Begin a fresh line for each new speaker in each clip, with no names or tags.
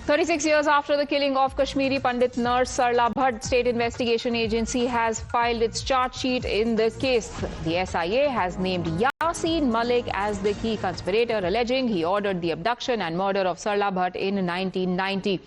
36 years after the killing of Kashmiri Pandit nurse Sarla Bhatt, State Investigation Agency has filed its charge sheet in the case. The SIA has named Yasin Malik as the key conspirator, alleging he ordered the abduction and murder of Sarla Bhatt in 1990.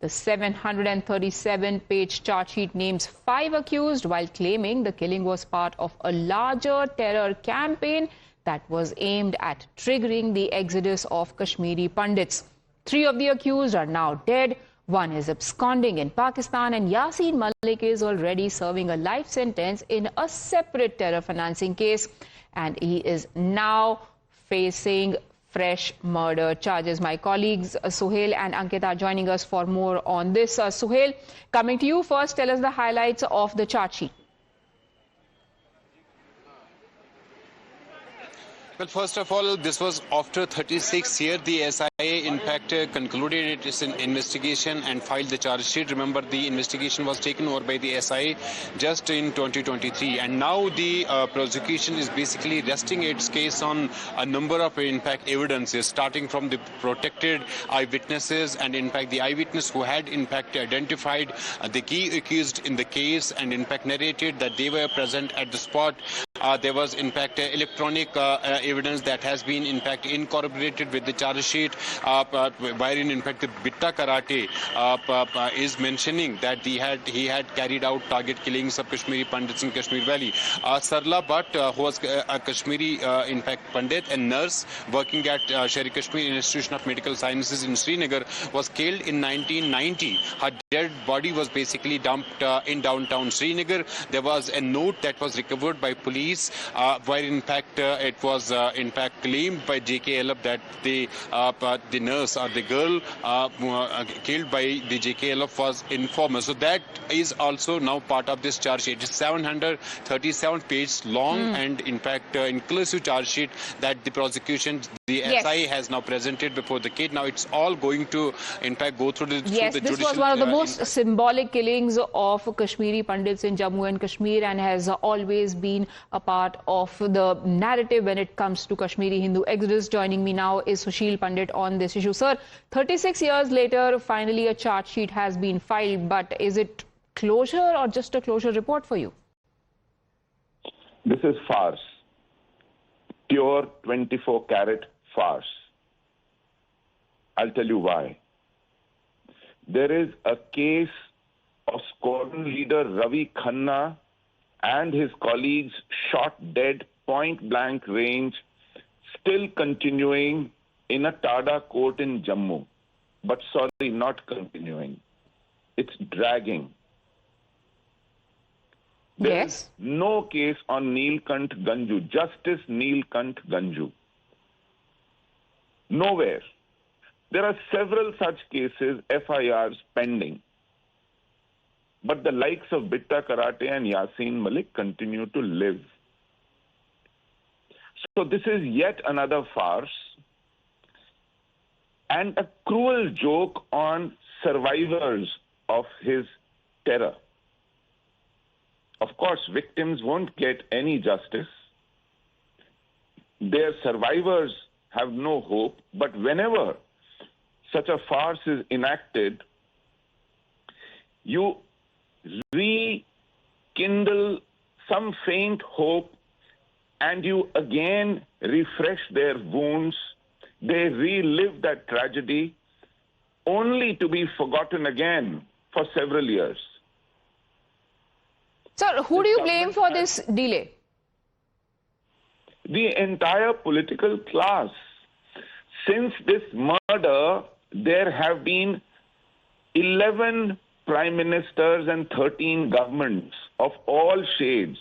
The 737-page charge sheet names 5 accused while claiming the killing was part of a larger terror campaign that was aimed at triggering the exodus of Kashmiri Pandits. 3 of the accused are now dead. 1 is absconding in Pakistan, and Yasin Malik is already serving a life sentence in a separate terror financing case, and he is now facing fresh murder charges. My colleagues Suhail and Ankit are joining us for more on this. Suhail, coming to you first, tell us the highlights of the charge sheet.
Well, first of all, this was after 36 years. The SIA, in fact, concluded its investigation and filed the charge sheet. Remember, the investigation was taken over by the SIA just in 2023. And now the prosecution is basically resting its case on a number of, in fact, evidences, starting from the protected eyewitnesses and, in fact, the eyewitness who had, in fact, identified the key accused in the case and, in fact, narrated that they were present at the spot. There was, in fact, electronic evidence that has been, in fact, incorporated with the charge sheet, wherein, in fact, the Bitta Karate is mentioning that he had carried out target killings of Kashmiri Pandits in Kashmir Valley. Sarla Bhatt, who was a Kashmiri, in fact, Pandit and nurse working at Sher-e-Kashmir Institution of Medical Sciences in Srinagar, was killed in 1990. Her dead body was basically dumped in downtown Srinagar. There was a note that was recovered by police, where in fact it was in fact claimed by JKLF that the nurse or the girl killed by the JKLF was informer. So that is also now part of this charge sheet. It's 737 pages long and in fact inclusive charge sheet that the prosecution, the SIA has now presented before the court. Now it's all going to in fact go through the
this
judicial,
was one of the most symbolic killings of Kashmiri Pandits in Jammu and Kashmir, and has always been a part of the narrative when it comes to Kashmiri Hindu exodus. Joining me now is Sushil Pandit on this issue. Sir, 36 years later, finally a charge sheet has been filed, but is it closure or just a closure report for you?
This is farce. Pure 24-carat farce. I'll tell you why. There is a case of squadron leader Ravi Khanna and his colleagues shot dead point-blank range, still continuing in a Tada court in Jammu. But sorry, not continuing. It's dragging. There's no case on Neelkant Ganju, Justice Neelkant Ganju. Nowhere. There are several such cases, FIRs pending. But the likes of Bitta Karate and Yasin Malik continue to live. So this is yet another farce and a cruel joke on survivors of his terror. Of course, victims won't get any justice. Their survivors have no hope, but whenever such a farce is enacted, you rekindle some faint hope and you again refresh their wounds. They relive that tragedy only to be forgotten again for several years.
Sir, who do you blame for this delay?
The entire political class. Since this murder, there have been 11 prime ministers and 13 governments of all shades,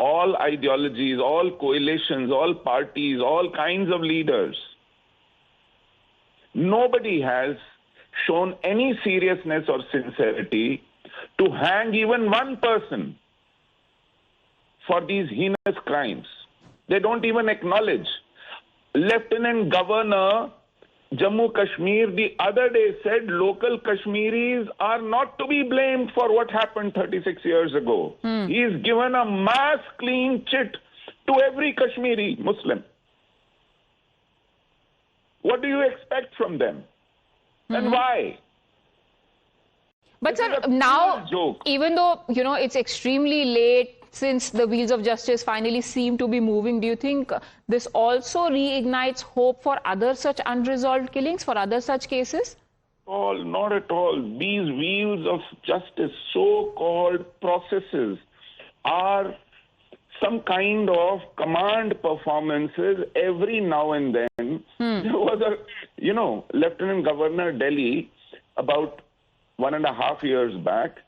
all ideologies, all coalitions, all parties, all kinds of leaders. Nobody has shown any seriousness or sincerity to hang even one person for these heinous crimes. They don't even acknowledge. Lieutenant Governor Jammu Kashmir the other day said local Kashmiris are not to be blamed for what happened 36 years ago. He's given a mass clean chit to every Kashmiri Muslim. What do you expect from them? Then why?
But
This
sir,
is a
now,
cruel joke.
even though, it's extremely late since the wheels of justice finally seem to be moving, do you think this also reignites hope for other such unresolved killings, for other such cases?
Not at all. These wheels of justice, so-called processes, are some kind of command performances every now and then. There was a, Lieutenant Governor Delhi about 1.5 years back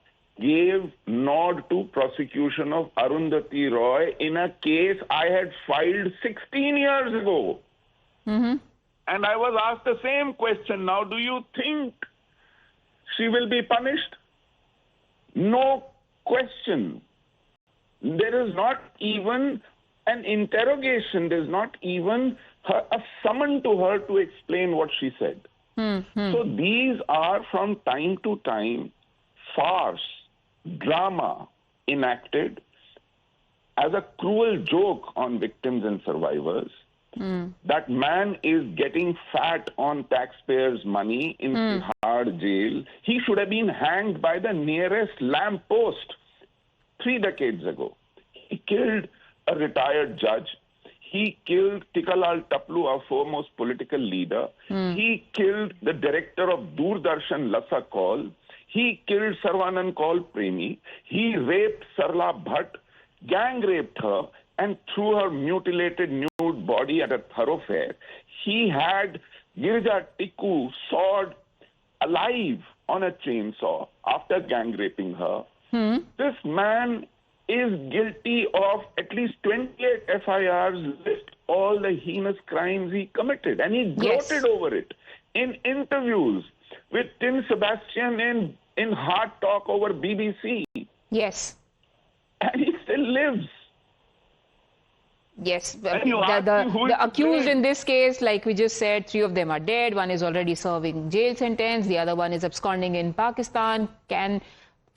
gave nod to prosecution of Arundhati Roy in a case I had filed 16 years ago. And I was asked the same question. Now, do you think she will be punished? No question. There is not even an interrogation. There's not even a summon to her to explain what she said. So these are from time to time farce, drama enacted as a cruel joke on victims and survivors. That man is getting fat on taxpayers' money in Tihar jail. He should have been hanged by the nearest lamppost 3 decades ago. He killed a retired judge. He killed Tikalal Taplu, our foremost political leader. He killed the director of Doordarshan, Lassa Kaul. He killed Sarvanand Kaul Premi. He raped Sarla Bhatt, gang raped her, and threw her mutilated nude body at a thoroughfare. He had Girja Tikku sawed alive on a chainsaw after gang raping her. This man is guilty of at least 28 FIRs, list all the heinous crimes he committed. And he gloated over it in interviews with Tim Sebastian in Hard Talk over BBC.
Yes.
And he still lives.
Yes, the accused in this case, like we just said, 3 of them are dead. One is already serving jail sentence. The other one is absconding in Pakistan. Can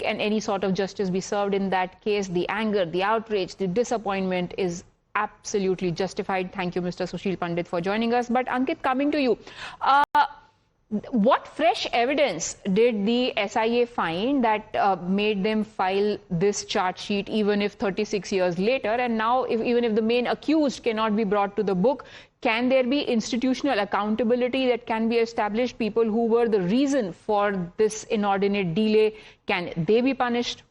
any sort of justice be served in that case? The anger, the outrage, the disappointment is absolutely justified. Thank you, Mr. Sushil Pandit, for joining us. But Ankit, coming to you, what fresh evidence did the SIA find that made them file this charge sheet, even if 36 years later? And now, even if the main accused cannot be brought to the book, can there be institutional accountability that can be established? People who were the reason for this inordinate delay, can they be punished?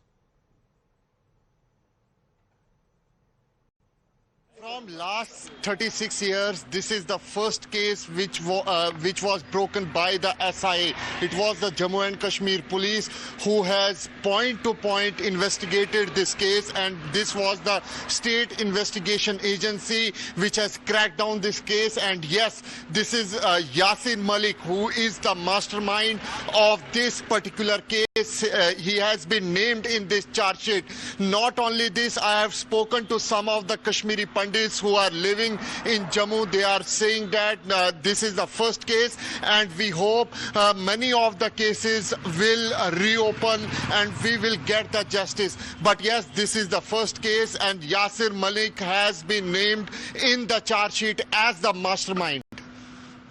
From last 36 years, this is the first case which was broken by the SIA. It was the Jammu and Kashmir police who has point-to-point investigated this case, and this was the state investigation agency which has cracked down this case. And yes, this is Yasin Malik, who is the mastermind of this particular case. He has been named in this charge sheet. Not only this, I have spoken to some of the Kashmiri Pandits who are living in Jammu. They are saying that this is the first case, and we hope many of the cases will reopen and we will get the justice. But yes, this is the first case, and Yasin Malik has been named in the charge sheet as the mastermind.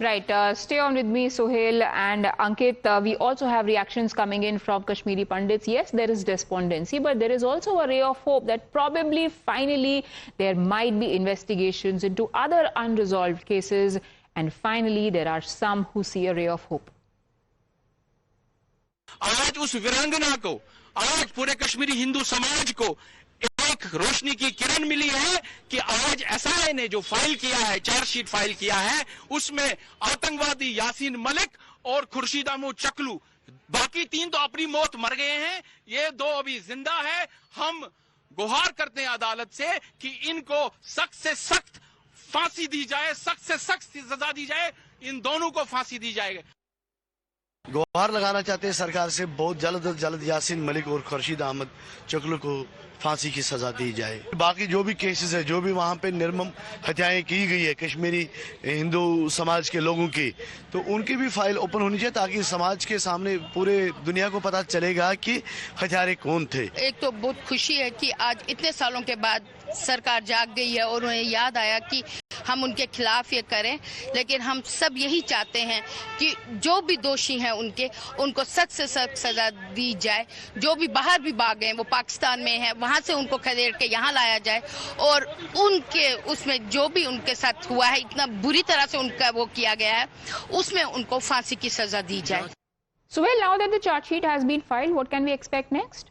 Right. Stay on with me, Sohail and Ankit. We also have reactions coming in from Kashmiri Pandits. Yes, there is despondency, but there is also a ray of hope that probably, finally, there might be investigations into other unresolved cases. And finally, there are some who see a ray of hope.
आज उस वीरांगना को, आज पूरे कश्मीरी हिंदू समाज को एक रोशनी की किरण मिली है कि आज SIA ने जो फाइल किया है, चार्जशीट फाइल किया है, उसमें आतंकवादी यासीन मलिक और खुर्शीद अहमद चकलू, बाकी 3 तो अपनी मौत मर गए हैं, ये 2 अभी जिंदा है। हम गुहार करते हैं अदालत से कि इनको सख्त से सख्त फांसी दी जाए, सख्त से सख्त सजा दी जाए, इन दोनों को फांसी दी जाएगी।
गुहार लगाना चाहते हैं सरकार से, बहुत जल्द यासीन मलिक और खुर्शीद अहमद चकलू को फांसी की सज़ा दी जाए। बाकी जो भी केसेस है, जो भी वहाँ पे निर्मम हत्याएं की गई है कश्मीरी हिंदू समाज के लोगों की, तो उनकी भी फाइल ओपन होनी चाहिए ताकि समाज के सामने पूरे दुनिया को पता चलेगा कि हत्यारे कौन थे।
एक तो बहुत खुशी है कि आज इतने सालों के बाद सरकार जाग गई है और उन्हें याद आया कि हम उनके खिलाफ ये करें, लेकिन हम सब यही चाहते हैं कि जो भी दोषी हैं उनको सख्त से सख्त सजा दी जाए। जो भी बाहर भी भाग गए, वो पाकिस्तान में है, वहां से उनको खदेड़ के यहाँ लाया जाए और उनके उसमें जो भी उनके साथ हुआ है, इतना बुरी तरह से उनका वो किया गया है, उसमें उनको फांसी की सजा दी जाए।
So well, now that the charge sheet has been filed, what can we expect next?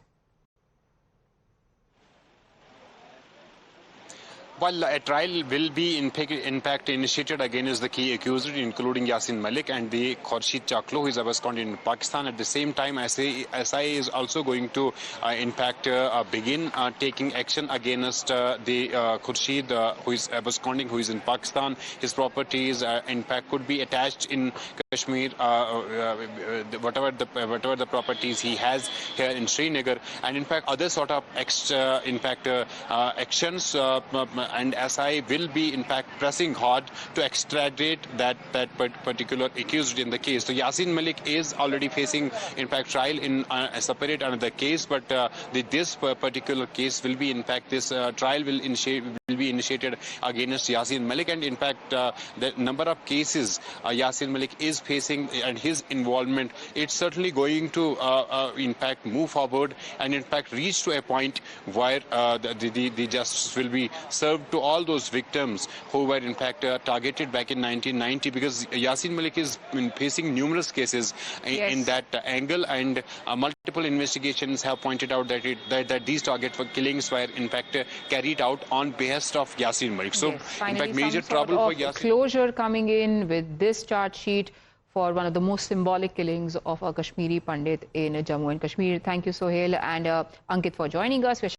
Well, a trial will be in fact initiated against the key accused, including Yasin Malik and the Chargesheet Chaklo, who is absconding in Pakistan. At the same time, SIA is also going to, in fact, begin taking action against the Khurshid, who is absconding, who is in Pakistan. His properties, in fact, could be attached in Kashmir, whatever the properties he has here in Srinagar, and in fact, other sort of actions. And SIA will be in fact pressing hard to extradite that particular accused in the case. So Yasin Malik is already facing in fact trial in a separate another case, but this particular case will be in fact this trial will be initiated against Yasin Malik, and in fact the number of cases Yasin Malik is facing and his involvement, it's certainly going to in fact move forward and in fact reach to a point where the justice will be served to all those victims who were in fact targeted back in 1990, because Yasin Malik is facing numerous cases in that angle, and multiple investigations have pointed out that these target for killings were in fact carried out on behest of Yasin Malik. So in fact major trouble for Yasin.
Closure coming in with this charge sheet for one of the most symbolic killings of a Kashmiri Pandit in Jammu and Kashmir. Thank you, Sohail and Ankit, for joining us.